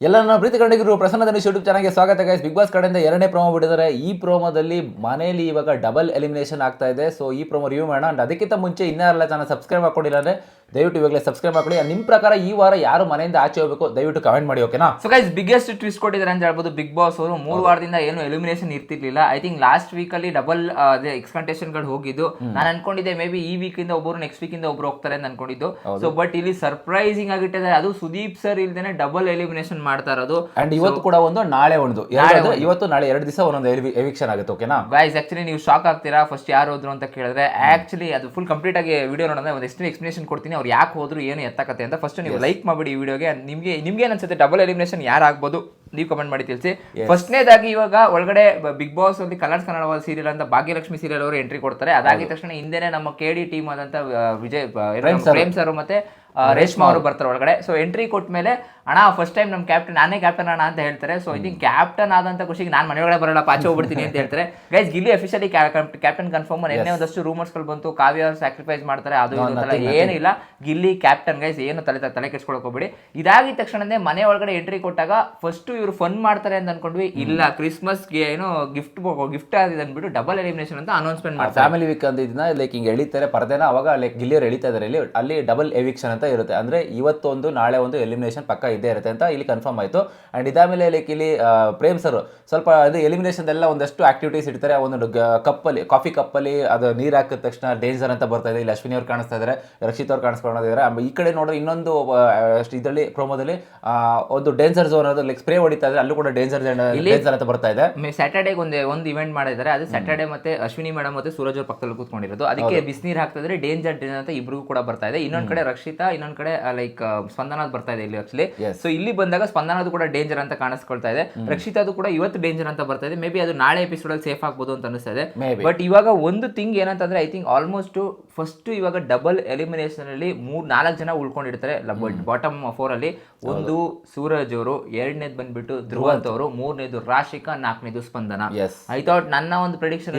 ಎಲ್ಲ ನನ್ನ ಪ್ರೀತಿ ಕಂಡಿಗರು ಪ್ರಸನ್ನ ಧನುಷ್ ಯೂಟ್ಯೂಬ್ ಚಾನಲ್ಗೆ ಸ್ವಾಗತ ಗೈಸ್. ಬಿಗ್ ಬಾಸ್ ಕಡೆಯಿಂದ ಎರಡನೇ ಪ್ರೋಮೋ ಬಿಟ್ಟಿದ್ದಾರೆ. ಈ ಪ್ರೋಮೋದಲ್ಲಿ ಮನೆಯಲ್ಲಿ ಇವಾಗ ಡಬಲ್ ಎಲಿಮಿನೇಷನ್ ಆಗ್ತಾ ಇದೆ. ಸೊ ಈ ಪ್ರೋಮೋ ರಿವ್ಯೂ ಮಾಡೋಣ. ಅಂಡ್ ಅದಕ್ಕಿಂತ ಮುಂಚೆ ಇನ್ನೂ ಚಾನಲ್ ಸಬ್ಸ್ಕ್ರೈಬ್ ಮಾಡ್ಕೊಂಡಿಲ್ಲ ಅಂದ್ರೆ ದಯವಿಟ್ಟು ಇವಾಗಲೇ ಸಬ್ಸ್ಕ್ರೈಬ್ ಮಾಡ್ಕೊಳ್ಳಿ. ನಿಮ್ಮ ಪ್ರಕಾರ ಈ ವಾರ ಯಾರು ಮನೆಯಿಂದ ಆಚೆ ಹೋಗಬೇಕು ದಯವಿಟ್ಟು ಕಮೆಂಟ್ ಮಾಡಿ, ಓಕೆನಾ? ಸೊ ಗೈಸ್, ಬಿಗ್ಗೆಸ್ಟ್ ಟ್ವಿಸ್ಟ್ ಕೊಟ್ಟಿದ್ದಾರೆ ಅಂತ ಹೇಳ್ಬೋದು ಬಿಗ್ ಬಾಸ್ ಅವರು. 3 ವಾರದಿಂದ ಏನು ಎಲಿಮಿನೇಷನ್ ಇರ್ತಿರ್ಲಿಲ್ಲ. ಐ ಥಿಂಕ್ ಲಾಸ್ಟ್ ವೀಕ್ ಅಲ್ಲಿ ಡಬಲ್ ಎಕ್ಸ್ಪೆಕ್ಟೇಷನ್ ಗಳು ಹೋಗಿದ್ದು. ನಾನು ಅನ್ಕೊಂಡಿದ್ದೆ ಮೇ ಬಿ ಈ ವೀಕ್ ಇಂದ ಒಬ್ಬರು ನೆಕ್ಸ್ಟ್ ವೀಕ್ ಇಂದ ಒಬ್ರು ಹೋಗ್ತಾರೆ ಅಂತ ಅನ್ಕೊಂಡಿದ್ದು. ಸೊ ಬಟ್ ಇಲ್ಲಿ ಸರ್ಪ್ರೈಸಿಂಗ್ ಆಗಿಟ್ಟಿದ್ದಾರೆ. ಅದು ಸುದೀಪ್ ಸರ್ ಇಲ್ದೇನೆ ಡಬಲ್ ಎಲಿಮಿನೇಷನ್ ಮಾಡ್ತಾ ಇರೋದು. ಅಂಡ್ ಇವತ್ತು ಕೂಡ ಒಂದು, ನಾಳೆ ಒಂದು, ಇವತ್ತು ನಾಳೆ 2 ದಿವಸ ಒಂದೊಂದು ಎವಿಕ್ಷನ್ ಆಗುತ್ತೆ, ಓಕೆನಾ ಗೈಸ್? ಆಕ್ಚುಲಿ ನೀವು ಶಾಕ್ ಆಗ್ತೀರಾ ಫಸ್ಟ್ ಯಾರು ಹೋದ್ರು ಅಂತ ಕೇಳಿದ್ರೆ. ಆಕ್ಚುಲಿ ಅದು ಫುಲ್ ಕಂಪ್ಲೀಟ್ ಆಗಿ ವಿಡಿಯೋ ನೋಡಿದ್ರೆ ಒಂದು ಎಷ್ಟು ಎಕ್ಸ್ಪ್ಲೇಷನ್ ಕೊಡ್ತೀನಿ ಅವ್ರು ಯಾಕೆ ಹೋದ್ರು, ಏನು ಎತ್ತಕತ್ತೆ ಅಂತ. ಫಸ್ಟ್ ನೀವು ಲೈಕ್ ಮಾಡ್ಬಿಡಿ ಈ ವಿಡಿಯೋಗೆ. ನಿಮ್ಗೆ ಏನ್ ಅನ್ಸುತ್ತೆ ಡಬಲ್ ಎಲಿಮಿನೇಷನ್ ಯಾರು ಆಗ್ಬೋದು ನೀವು ಕಮೆಂಟ್ ಮಾಡಿ ತಿಳಿಸಿ. ಫಸ್ಟ್ನೇದಾಗಿ ಇವಾಗ ಒಳಗಡೆ ಬಿಗ್ ಬಾಸ್ ಅಲ್ಲಿ ಕಲರ್ಸ್ ಕನ್ನಡ ಸೀರಿಯಲ್ ಅಂತ ಭಾಗ್ಯಲಕ್ಷ್ಮಿ ಸೀರಿಯಲ್ ಅವರು ಎಂಟ್ರಿ ಕೊಡ್ತಾರೆ. ಅದಾಗಿದ ತಕ್ಷಣ ಹಿಂದೆನೆ ನಮ್ಮ KD ಟೀಮ್ ಆದಂತ ವಿಜಯ್ ಪ್ರೇಮ್ ಸರ್ ಮತ್ತೆ ರೇಷ್ಮಾ ಅವರು ಬರ್ತಾರೆ ಒಳಗಡೆ. ಸೊ ಎಂಟ್ರಿ ಕೊಟ್ಟ ಮೇಲೆ ಅಣ್ಣ ಫಸ್ಟ್ ಟೈಮ್ ನಮ್ಮ ಕ್ಯಾಪ್ಟನ್, ನಾನೇ ಕ್ಯಾಪ್ಟನ್ ಅಣ್ಣ ಅಂತ ಹೇಳ್ತಾರೆ. ಸೊ ಐ ಥಿಂಕ್ ಕ್ಯಾಪ್ಟನ್ ಆದಂತ ಖುಷಿಗೆ ನಾನು ಮನೆಯೊಳಗೆ ಬರಲ್ಲ, ಪಾಚೆ ಹೋಗ್ಬಿಡ್ತೀನಿ ಅಂತ ಹೇಳ್ತಾರೆ. Guys, Gilli officially captain confirm. ನಿನ್ನೆ ಒಂದಷ್ಟು ರೂಮರ್ಸ್ ಗಳು ಬಂತು, ಕಾವ್ಯ ಅವ್ರು ಸ್ಯಾಕ್ರಿಫೈಸ್ ಮಾಡ್ತಾರೆ, ಅದು ಏನಿಲ್ಲ. ಗಿಲ್ಲಿ ಕ್ಯಾಪ್ಟನ್ ಗೈಸ್, ಏನು ತಲೆ ಕೆಡ್ಸ್ಕೊಳಕ್ ಹೋಗ್ಬೇಡಿ. ಇದಾಗಿದ ತಕ್ಷಣನೇ ಮನೆ ಒಳಗಡೆ ಎಂಟ್ರಿ ಕೊಟ್ಟಾಗ ಫಸ್ಟ್ ಇವರು ಫನ್ ಮಾಡ್ತಾರೆ ಅಂತ ಅನ್ಕೊಂಡ್ವಿ. ಇಲ್ಲ, ಕ್ರಿಸ್ಮಸ್ಗೆ ಏನೋ ಗಿಫ್ಟ್ ಆಗಿದೆ ಅಂದ್ಬಿಟ್ಟು ಡಬಲ್ ಎಲಿಮಿನೇಷನ್ ಅಂತ ಅನೌನ್ಸ್ಮೆಂಟ್ ಮಾಡ್ತಾರೆ. ಫ್ಯಾಮಿಲಿ ವೀಕ್ ಅಂತ ಇದನ್ನ ಲೈಕ್ ಹಿಂಗೆ ಎಳಿತಾರೆ ಪರದೇನ. ಅವಾಗ ಲೈಕ್ ಗಿಲ್ಲಿಯವರು ಎಳಿತಾ ಇದಾರೆ. ಅಲ್ಲಿ ಡಬಲ್ ಎವಿಕ್ಷನ್ ಅಂತ ಇರುತ್ತೆ. ಅಂದ್ರೆ ಇವತ್ತೊಂದು ನಾಳೆ ಒಂದು ಎಲಿಮಿನೇಷನ್ ಪಕ್ಕ ಇದ್ದೇ ಇರುತ್ತೆ ಅಂತ ಇಲ್ಲಿ ಕನ್ಫರ್ಮ್ ಆಯ್ತು. ಅಂಡ್ ಇದಾದ್ಮೇಲೆ ಲೈಕ್ ಇಲ್ಲಿ ಪ್ರೇಮ್ ಸರ್ ಸ್ವಲ್ಪ ಅದು ಎಲಿಮಿನೇಷನ್ ಎಲ್ಲ ಒಂದಷ್ಟು ಆಕ್ಟಿವಿಟೀಸ್ ಇಡ್ತಾರೆ. ಒಂದು ಕಪ್ಪಲ್ಲಿ, ಕಾಫಿ ಕಪ್ಪಲ್ಲಿ ಅದು ನೀರು ಹಾಕಿದ ತಕ್ಷಣ ಡೇಂಜರ್ ಅಂತ ಬರ್ತಾ ಇದೆ. ಇಲ್ಲಿ ಅಶ್ವಿನಿ ಅವ್ರು ಕಾಣಿಸ್ತಾ ಇದ್ದಾರೆ, ರಕ್ಷಿತ್ ಅವ್ರು ಕಾಣಿಸ್ಕೊಂಡಿದ್ದಾರೆ. ಈ ಕಡೆ ನೋಡಿದ್ರೆ ಇನ್ನೊಂದು ಇದರಲ್ಲಿ ಪ್ರೋಮೋದಲ್ಲಿ ಒಂದು ಡೇಂಜರ್ ಝೋನ್ ಅದು ಲೈಕ್ ಸ್ಪ್ರೇ ಹೊಡಿತಾ ಇದ್ರೆ ಅಲ್ಲೂ ಕೂಡ ಡೇಂಜರ್ ಅಂತ ಬರ್ತಾ ಇದೆ. ಸ್ಯಾಟರ್ಡೇ ಒಂದು ಇವೆಂಟ್ ಮಾಡಿದ್ದಾರೆ. ಅದು ಸ್ಯಾಟರ್ಡೇ ಮತ್ತೆ ಅಶ್ವಿನಿ ಮೇಡಮ್ ಮತ್ತೆ ಸೂರಜ್ ಅವ್ರ ಪಕ್ಕದಲ್ಲಿ ಕೂತ್ಕೊಂಡಿರೋದು. ಅದಕ್ಕೆ ಬಿಸಿನೀರು ಹಾಕ್ತಾ ಇದ್ರೆ ಡೇಂಜರ್ ಅಂತ ಇಬ್ರಿಗೂ ಕೂಡ ಬರ್ತಾ ಇದೆ. ಇನ್ನೊಂದ್ ಕಡೆ ರಕ್ಷಿತಾ, ಇನ್ನೊಂದ್ ಕಡೆ ಲೈಕ್ ಸ್ಪಂದನ ಬರ್ತಾ ಇದೆ ಇಲ್ಲಿ ಆಕ್ಚುಲಿ. ಸೊ ಇಲ್ಲಿ ಬಂದಾಗ ಸ್ಪಂದನದು ಕೂಡ ಡೇಂಜರ್ ಅಂತ ಕಾಣಿಸ್ಕೊಳ್ತಾ ಇದೆ. ರಕ್ಷಿತಾದು ಕೂಡ ಇವತ್ತು ಡೇಂಜರ್ ಅಂತ ಬರ್ತಾ ಇದೆ. ಮೇ ಬಿ ಅದು ನಾಳೆ ಎಪಿಸೋಡ್ ಅಲ್ಲಿ ಸೇಫ್ ಆಗ್ಬೋದು ಅಂತ ಅನಿಸ್ತಾ ಇದೆ. ಬಟ್ ಇವಾಗ ಒಂದು ಥಿಂಗ್ ಏನಂತಂದ್ರೆ ಐ ಥಿಂಕ್ ಆಲ್ಮೋಸ್ಟ್ ಫಸ್ಟ್ ಇವಾಗ ಡಬಲ್ ಎಲಿಮಿನೇಷನ್ ಅಲ್ಲಿ 3-4 ಜನ ಉಳ್ಕೊಂಡಿರ್ತಾರೆ ಬಾಟಮ್ 4 ಅಲ್ಲಿ. ಒಂದು ಸೂರಜ್ ಅವರು, ಎರಡನೇದು ಬಂದ್ಬಿಟ್ಟು ಧ್ರುವಂತ್ ಅವರು, ಮೂರನೇದು ರಾಶಿಕಾ, ನಾಲ್ಕನೇದು ಸ್ಪಂದನ. ಐ ಥಾಟ್ ನನ್ನ ಒಂದು ಪ್ರೆಡಿಕ್ಷನ್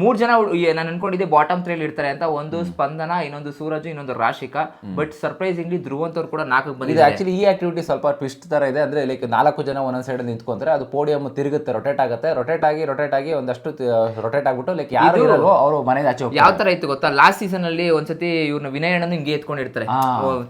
3 ಜನ ನಾನು ಅನ್ಕೊಂಡಿದ್ದೆ ಬಾಟಮ್ 3 ಅಲ್ಲಿ ಇರ್ತಾರೆ ಅಂತ. ಒಂದು ಸ್ಪಂದನ, ಇನ್ನೊಂದು ಸೂರಜ್, ಇನ್ನೊಂದು ರಾಶಿಕಾ. ಬಟ್ ಸರ್ಪ್ರೈಸಿಂಗ್ಲಿ ಧ್ರುವಂತ್ ಅವರು ಕೂಡ 4 ಬಂದಿದೆ. ಆಕ್ಚುಲಿ ಈ ಆಕ್ಟಿವಿಟಿ ಸ್ವಲ್ಪ ಟ್ವಿಸ್ಟ್ ತರ ಇದೆ. ಅಂದ್ರೆ ಲೈಕ್ 4 ಜನ ಒಂದೊಂದ್ ಸೈಡ್ ನಿಂತ್ಕೊಂತಾರೆ, ಅದು ಪೋಡಿಯಂ ತಿರುಗುತ್ತೆ, ರೊಟೇಟ್ ಆಗುತ್ತೆ. ರೊಟೇಟ್ ಆಗಿ ಒಂದಷ್ಟು ರೊಟೇಟ್ ಆಗ್ಬಿಟ್ಟು ಲೈಕ್ ಯಾರು ಇರಲ್ವೋ ಅವರು ಮನೆಗೆ ಆಚೆ ಹೋಗ್ತಾರೆ. ಯಾವ ತರ ಇತ್ತು ಗೊತ್ತಾ, ಲಾಸ್ಟ್ ಸೀಸನ್ ಅಲ್ಲಿ ಒಂದ್ಸತಿ ಇವ್ರನ್ನ ವಿನಯಣ್ಣನ ಹಿಂಗೆ ಎತ್ಕೊಂಡಿರ್ತಾರೆ,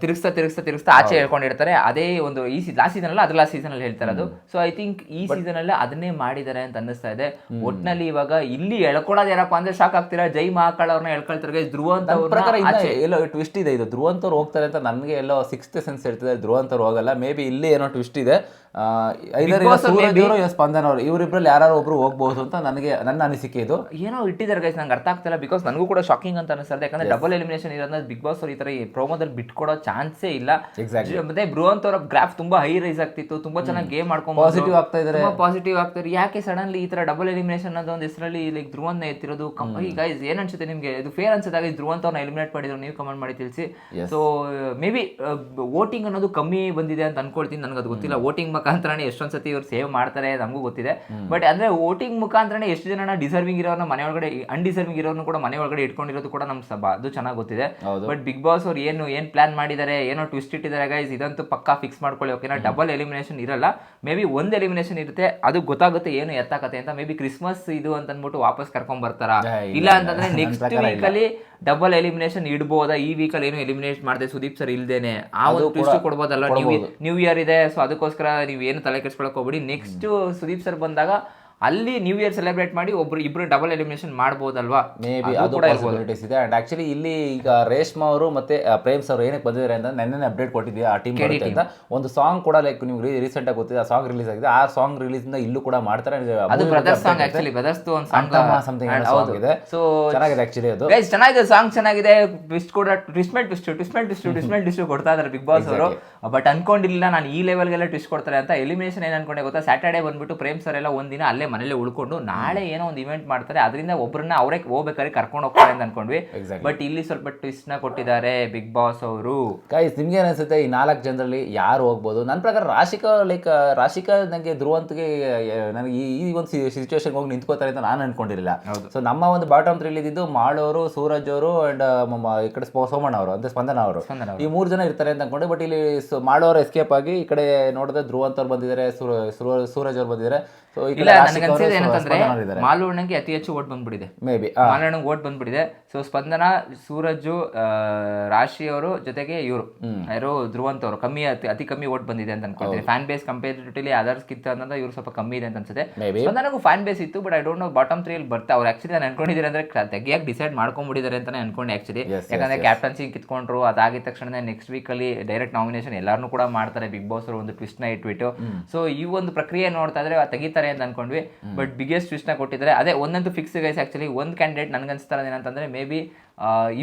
ತಿರುಗಿಸ್ತಾ ಆಚೆ ಹೇಳ್ಕೊಂಡಿರ್ತಾರೆ. ಅದೇ ಒಂದು ಈ ಲಾಸ್ಟ್ ಸೀಸನ್ ಅಲ್ಲ, ಅದ್ರ ಲಾಸ್ಟ್ ಸೀಸನ್ ಅಲ್ಲಿ ಹೇಳ್ತಾರೆ ಅದು. ಸೊ ಐ ಥಿಂಕ್ ಈ ಸೀಸನ್ ಅಲ್ಲಿ ಅದನ್ನೇ ಮಾಡಿದ್ದಾರೆ ಅಂತ ಅನ್ನಿಸ್ತಾ ಇದೆ. ಒಟ್ನಲ್ಲಿ ಇವಾಗ ಇಲ್ಲಿ ಎಳ್ಕೊಳ್ಳೋದು ಯಾರಪ್ಪ ಅಂದ್ರೆ ಶಾಕ್ ಆಗ್ತೀರಾ, ಜೈ ಮಹಾಕಾಳ ಅವ್ರನ್ನ ಎಳ್ಕೊಳ್ತಾರೆ. ಧ್ರುವಂತ್ ಪ್ರಕಾರ ಎಲ್ಲೋ ಟ್ವಿಸ್ಟ್ ಇದೆ. ಇದು ಧ್ರುವಂತ್ ಅವ್ರು ಹೋಗ್ತಾರೆ ಅಂತ ನನಗೆ ಎಲ್ಲೋ 6th ಸೆನ್ಸ್ ಹೇಳ್ತಿದೆ. ಧ್ರುವಂತ್ ಅವ್ರು ಹೋಗಲ್ಲ. ಮೇ ಬಿ ಇಲ್ಲಿ ಏನೋ ಟ್ವಿಸ್ಟ್ ಇದೆ. ಸ್ಪಂದನ ಅವರು ಇವರಿಬ್ರಲ್ಲಿ ಯಾರು ಒಬ್ರು ಹೋಗ್ಬಹುದು ಅಂತ ನನ್ನ ಅನಿಸಿಕೆ. ಇದು ಏನೋ ಇಟ್ಟಿದ್ದಾರೆ ಗೈಸ್, ನಂಗೆ ಅರ್ಥ ಆಗ್ತಿಲ್ಲ. ಬಿಕಾಸ್ ನನಗೂ ಕೂಡ ಶಾಕಿಂಗ್ ಅಂತ ಅನಿಸ್ತದೆ. ಯಾಕಂದ್ರೆ ಡಬಲ್ ಎಲಿಮಿನೇಷನ್ ಇರೋದ್ರಿಂದ ಬಿಗ್ ಬಾಸ್ ಅವ್ರು ಈ ತರ ಪ್ರೋಮೋದಲ್ಲಿ ಬಿಟ್ಕೊಡೋ ಚಾನ್ಸೇ ಇಲ್ಲ. ಮತ್ತೆ ಧ್ರುವಂತ್ ಅವರ ಗ್ರಾಫ್ ತುಂಬಾ ಹೈ ರೈಸ್ ಆಗ್ತಿತ್ತು, ತುಂಬಾ ಚೆನ್ನಾಗಿ ಗೇಮ್ ಮಾಡ್ಕೊಂಡು ಪಾಸಿಟಿವ್ ಆಗ್ತಾರೆ. ಯಾಕೆ ಸಡನ್ಲಿ ಈ ತರ ಡಬಲ್ ಎಲಿಮಿನೇಷನ್ ಅನ್ನೋದು ಒಂದು ಹೆಸರಲ್ಲಿ ಲೈಕ್ ಧ್ರುವಂತ್ ಎತ್ತಿರೋದು? ಗೈಸ್ ಏನ್ ಅನ್ಸುತ್ತೆ ನಿಮ್ಗೆ? ಇದು ಫೇರ್ ಅನ್ಸುತ್ತೆ ಧ್ರುವಂತ್ ಅವ್ರನ್ನ ಎಲಿಮಿನೇಟ್ ಮಾಡಿದ್ರು? ನೀವು ಕಮೆಂಟ್ ಮಾಡಿ ತಿಳಿಸಿ. ಸೊ ಮೇ ಬಿ ವೋಟಿಂಗ್ ಅನ್ನೋದು ಕಮ್ಮಿ ಬಂದಿದೆ ಅಂತ ಅನ್ಕೊಳ್ತೀನಿ. ನನಗೆ ಅದು ಗೊತ್ತಿಲ್ಲ. ವೋಟಿಂಗ್ ಮುಖಾಂತರನೇ ಎಷ್ಟೊಂದ್ಸತಿ ಇವ್ರು ಸೇವ್ ಮಾಡ್ತಾರೆ ನಮಗೂ ಗೊತ್ತಿದೆ. ಬಟ್ ಅಂದ್ರೆ ವೋಟಿಂಗ್ ಮುಖಾಂತರನೇ ಎಷ್ಟು ಜನ ಡಿಸರ್ವಿಂಗ್ ಇರೋರ್ನ ಮನೆ ಒಳಗಡೆ, ಅನ್ಡಿಸರ್ವಿಂಗ್ ಇರೋರ್ನು ಕೂಡ ಮನೆ ಒಳಗಡೆ ಇಟ್ಕೊಂಡಿರೋದು ಕೂಡ ನಮ್ ಅದು ಚೆನ್ನಾಗಿ ಗೊತ್ತಿದೆ. ಬಟ್ ಬಿಗ್ ಬಾಸ್ ಅವ್ರು ಏನ್ ಪ್ಲಾನ್ ಮಾಡಿದ್ದಾರೆ, ಏನೋ ಟ್ವಿಸ್ಟ್ ಇಟ್ಟಿದ್ದಾರೆ ಗೈಸ್, ಇದಂತೂ ಪಕ್ಕಾ ಫಿಕ್ಸ್ ಮಾಡ್ಕೊಳ್ಳಿ, ಓಕೆನಾ? ಡಬಲ್ ಎಲಿಮಿನೇಷನ್ ಇರಲ್ಲ. ಮೇ ಬಿ ಒಂದು ಎಲಿಮಿನೇಷನ್ ಇರುತ್ತೆ, ಅದು ಗೊತ್ತಾಗುತ್ತೆ ಏನು ಎತ್ತಾಕತ್ತೆ ಅಂತ. ಮೇ ಬಿ ಕ್ರಿಸ್ಮಸ್ ಇದು ಅಂತ ಅಂದ್ಬಿಟ್ಟು ವಾಪಸ್ ಕರ್ಕೊಂಡ್ ಬರ್ತಾರ. ಇಲ್ಲ ಅಂತಂದ್ರೆ ನೆಕ್ಸ್ಟ್ ವೀಕ್ ಅಲ್ಲಿ ಡಬಲ್ ಎಲಿಮಿನೇಷನ್ ಇಡ್ಬೋದಾ? ಈ ವೀಕಲ್ಲಿ ಏನು ಎಲಿಮಿನೇಟ್ ಮಾಡಿದೆ ಸುದೀಪ್ ಸರ್ ಇಲ್ದೇನೆ, ಆ ಒಂದು ಟ್ವಿಸ್ಟ್ ಕೊಡ್ಬೋದಲ್ಲ? ನ್ಯೂ ಇಯರ್ ಇದೆ, ಸೊ ಅದಕ್ಕೋಸ್ಕರ ನೀವು ಏನು ತಲೆ ಕೆಡ್ಸ್ಕೊಳಕ್ ಹೋಗ್ಬಿಡಿ. ನೆಕ್ಸ್ಟ್ ಸುದೀಪ್ ಸರ್ ಬಂದಾಗ ಅಲ್ಲಿ ನ್ಯೂ ಇಯರ್ ಸೆಲೆಬ್ರೇಟ್ ಮಾಡಿ ಇಬ್ರು ಡಬಲ್ ಎಲಿಮಿನೇಷನ್ ಮಾಡಬಹುದಲ್ವಾ? ಮೇ ಬಿ ಅದು ಪಾಸಿಬಿಲಿಟೀಸ್ ಇದೆ. ಅಂಡ್ ಆಕ್ಚುಲಿ ಇಲ್ಲಿ ಈಗ ರೇಷ್ಮಾ ಅವರು ಮತ್ತೆ ಪ್ರೇಮ್ ಸರ್ ಏನಕ್ಕೆ ಬಂದಿದ್ದಾರೆ ಅಂತ ನೆನ್ನೆ ಅಪ್ಡೇಟ್ ಕೊಟ್ಟಿದ್ವಿ. ಆ ಟೀಮ್ ಅಂತ ಒಂದು ಸಾಂಗ್ ಕೂಡ ಲೈಕ್ ನಿಮ್ಗೆ ರೀಸೆಂಟ್ ಆಗಿ ಗೊತ್ತಿದೆ, ಆ ಸಾಂಗ್ ರಿಲೀಸ್ ಆಗಿದೆ. ಆ ಸಾಂಗ್ ರಿಲೀಸ್ ಇಂದ ಇಲ್ಲೂ ಕೂಡ ಮಾಡ್ತಾರೆ. ಅದು ಬ್ರದರ್ಸ್ ಸಾಂಗ್, ಆಕ್ಚುಲಿ ಬ್ರದರ್ಸ್ ಒಂದು ಸಾಂಗ್ ಇದೆ. ಸೊ ಚೆನ್ನಾಗಿದೆ ಆಕ್ಚುಲಿ ಅದು. ಗೈಸ್ ಚೆನ್ನಾಗಿದೆ, ಸಾಂಗ್ ಚೆನ್ನಾಗಿದೆ. ಟ್ವಿಸ್ಟ್ ಕೂಡ ಟ್ವಿಸ್ಟ್ ಕೊಡ್ತಾ ಇದ್ದಾರೆ ಬಿಗ್ ಬಾಸ್ ಅವರು. ಬಟ್ ಅನ್ಕೊಂಡಿಲ್ಲ ನಾನು ಈ ಲೆವೆಲ್ಗೆಲ್ಲ ಟ್ವಿಸ್ಟ್ ಕೊಡ್ತಾರೆ ಅಂತ. ಎಲಿಮಿನೇಷನ್ ಏನ್ ಅನ್ಕೊಂಡೆ ಗೊತ್ತಾ, ಸ್ಯಾಟರ್ಡೇ ಬಂದ್ಬಿಟ್ಟು ಪ್ರೇಮ್ ಸರ್ ಎಲ್ಲ ಒಂದಿನ ಅಲ್ಲೇ ಮನೇಲಿ ಉಳ್ಕೊಂಡು ನಾಳೆ ಏನೋ ಒಂದು ಇವೆಂಟ್ ಮಾಡ್ತಾರೆ, ಅದರಿಂದ ಒಬ್ಬರನ್ನ ಅವರೇ ಹೋಗ್ಬೇಕಾದ್ರೆ ಕರ್ಕೊಂಡು ಹೋಗ್ತಾರೆ ಅಂತ ಅನ್ಕೊಂಡ್ವಿ. ಬಟ್ ಇಲ್ಲಿ ಸ್ವಲ್ಪ ಟ್ವಿಸ್ಟ್ ನ ಕೊಟ್ಟಿದ್ದಾರೆ ಬಿಗ್ ಬಾಸ್ ಅವರು. ಗೈಸ್ ನಿಮ್ಗೆ ಅನ್ಸುತ್ತೆ ಈ 4 ಜನರಲ್ಲಿ ಯಾರು ಹೋಗ್ಬೋದು? ನನ್ನ ಪ್ರಕಾರ ರಾಶಿಕಾ ನನಗೆ ಧ್ರುವಂತ್ಗೆ ನನಗೆ ಈ ಒಂದು ಸಿಚುವೇಶನ್ ಹೋಗಿ ನಿಂತ್ಕೋತಾರೆ ಅಂತ ನಾನು ಅನ್ಕೊಂಡಿರಲಿಲ್ಲ. ಸೊ ನಮ್ಮ ಒಂದು ಬಾಟಮ್ 3 ಇದ್ದಿದ್ದು ಮಾಳವರು, ಸೂರಜ್ ಅವರು ಅಂಡ್ ಈ ಕಡೆ ಸೋಮಣ್ಣ ಅವರು ಅಂದ್ರೆ ಸ್ಪಂದನ ಅವರು, ಈ 3 ಜನ ಇರ್ತಾರೆ ಅಂತ ಅನ್ಕೊಂಡೆ. ಬಟ್ ಇಲ್ಲಿ ಮಾಳವರು ಎಸ್ಕೇಪ್ ಆಗಿ ಈ ಕಡೆ ನೋಡಿದ್ರೆ ಧ್ರುವಂತ್ ಅವ್ರು ಬಂದಿದ್ದಾರೆ, ಸೂರಜ್ ಅವ್ರು ಬಂದಿದ್ದಾರೆ. ಸೊ ಈ ಕಡೆ ಏನಂತಂದ್ರೆ ಮಾಲೂಣ್ಣಂಗೆ ಅತಿ ಹೆಚ್ಚು ಓಟ್ ಬಂದ್ಬಿಟ್ಟಿದೆ, ಮೇ ಬಿ ಮಾಲೂಣ್ಣಂಗೆ ಓಟ್ ಬಂದ್ಬಿಟ್ಟಿದೆ. ಸೊ ಸ್ಪಂದನ, ಸೂರಜು, ರಾಶಿ ಅವರು ಜೊತೆಗೆ ಇವರು ಯಾರು ಧ್ರುವಂತ್ ಅವರು ಅತಿ ಕಮ್ಮಿ ಓಟ್ ಬಂದಿದೆ ಅಂತ ಅನ್ಕೊಳ್ತೀನಿ. ಫ್ಯಾನ್ ಬೇಸ್ ಕಂಪೇರಿಟಿವ್ಲಿ ಅದರ್ಸ್ ಕಿತ್ತ ಅನ್ನೋದು ಇವ್ರು ಸ್ವಲ್ಪ ಕಮ್ಮಿ ಇದೆ ಅಂತ ಅನ್ಸುತ್ತೆ. ಸ್ಪಂದನಗೂ ಫ್ಯಾನ್ ಬೇಸ್ ಇತ್ತು, but I don't know bottom 3 ಅಲ್ಲಿ ಬರ್ತಾ ಅವ್ರು ಆಕ್ಚುಲಿ ನಾನು ಅನ್ಕೊಂಡಿದ್ದಾರೆ ಅಂದ್ರೆ ತೆಗಿಯಾಗಿ ಡಿಸೈಡ್ ಮಾಡ್ಕೊಂಡ್ಬಿಟ್ಟಿದ್ದಾರೆ ಅಂತಾನೆ ಅನ್ಕೊಂಡೆ ಆಕ್ಚುಲಿ. ಯಾಕಂದ್ರೆ ಕ್ಯಾಪ್ಟನ್ಸಿ ಕಿತ್ಕೊಂಡ್ರು, ಅದಾಗಿದ ತಕ್ಷಣ ನೆಕ್ಸ್ಟ್ ವೀಕ್ ಅಲ್ಲಿ ಡೈರೆಕ್ಟ್ ನಾಮಿನೇಷನ್ ಎಲ್ಲಾರನ್ನೂ ಕೂಡ ಮಾಡ್ತಾರೆ ಬಿಗ್ ಬಾಸ್ ಅವರು, ಒಂದು ಟ್ವಿಸ್ಟ್ ನ ಇಟ್ಬಿಟ್ಟು. ಸೊ ಈ ಒಂದು ಪ್ರಕ್ರಿಯೆ ನೋಡ್ತಾ ಇದ್ರೆ ತೆಗಿತಾರೆ ಅಂತ ಅನ್ಕೊಂಡ್ವಿ, ಬಟ್ ಬಿಗ್ಗೆಸ್ಟ್ ಟ್ವಿಸ್ಟ್ ನ ಕೊಟ್ಟಿದ್ದಾರೆ. ಅದೇ ಒಂದಂತೂ ಫಿಕ್ಸ್ ಗೈಸ್, ಆಕ್ಚುಲಿ ಒಂದು ಕ್ಯಾಂಡಿಡೇಟ್ ನನ್ಗನ್ಸ್ತಾರ ಏನಂತಂದ್ರೆ ಮೇ ಬಿ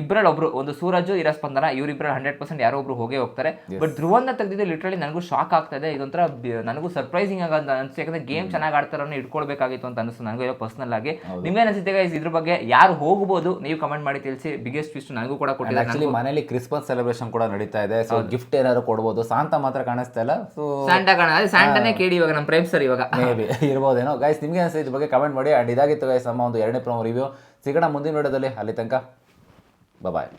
ಇಬ್ಬರಲ್ಲಿ ಒಬ್ರು, ಒಂದು ಸೂರಜು ಇರೋ ಸ್ಪಂದನ, ಇವ್ರಿಬ್ರಲ್ಲಿ 100% ಯಾರೋ ಒಬ್ರು ಹೋಗೇ ಹೋಗ್ತಾರೆ. ಬಟ್ ಧ್ರುವನ್ನ ತೆಗೆದಿದ್ದು ಲಿಟ್ರಲಿ ನನಗೂ ಶಾಕ್ ಆಗ್ತಾ ಇದೆ. ಇದೊಂಥರ ನನಗೂ ಸರ್ಪ್ರೈಸಿಂಗ್ ಆಗ ಅನ್ಸುತ್ತೆ, ಯಾಕಂದ್ರೆ ಗೇಮ್ ಚೆನ್ನಾಗಿ ಆಡ್ತಾರನ್ನ ಇಟ್ಕೊಳ್ಬೇಕಾಗಿತ್ತು ಅಂತ ಅನಿಸ್ತು ನನಗೂ ಪರ್ಸನಲ್ ಆಗಿ. ನಿಮ್ಗೆ ಅನಿಸುತ್ತೆ ಗೈಸ್ ಇದ್ರ ಬಗ್ಗೆ? ಯಾರು ಹೋಗಬಹುದು ನೀವು ಕಮೆಂಟ್ ಮಾಡಿ ತಿಳಿಸಿ. ಬಿಗ್ಗೆಸ್ಟ್ ಟ್ವಿಸ್ಟ್ ನನಗೂ ಕೂಡ ಕೊಟ್ಟಿದ್ದಾರೆ. ಆಕ್ಚುಲಿ ಮನೇಲಿ ಕ್ರಿಸ್ಮಸ್ ಸೆಲೆಬ್ರೇಷನ್ ಕೂಡ ನಡೀತಾ ಇದೆ, ಸೊ ಗಿಫ್ಟ್ ಏನಾದ್ರು ಕೊಡ್ಬೋದು. ಸಾಂತಾ ಮಾತ್ರ ಕಾಣಿಸ್ತಾ ಇಲ್ಲ, ಸೊ ಸ್ಯಾಂಟಾನೇ ಕೇಳಿ ಇವಾಗ ನಮ್ಮ ಪ್ರೇಮ್ ಸರ್ ಇವಾಗ ಮೇ ಬಿ ಇರ್ಬೋದೇನೋ. ಗೈಸ್ ನಿಮ್ಗೆ ಅನಿಸುತ್ತೆ ಇದ್ರ ಬಗ್ಗೆ ಕಮೆಂಟ್ ಮಾಡಿ. ಅಂಡ್ ಇದಾಗಿತ್ತು ಗೈಸ್ ನಮ್ಮ ಒಂದು 2ನೇ ಪ್ರೊಮೋ ರಿವ್ಯೂ. ಸಿಗೋಣ ಮುಂದಿನ ವಿಡಿಯೋದಲ್ಲಿ, ಅಲ್ಲಿ ತನಕ ಬಾಯ್.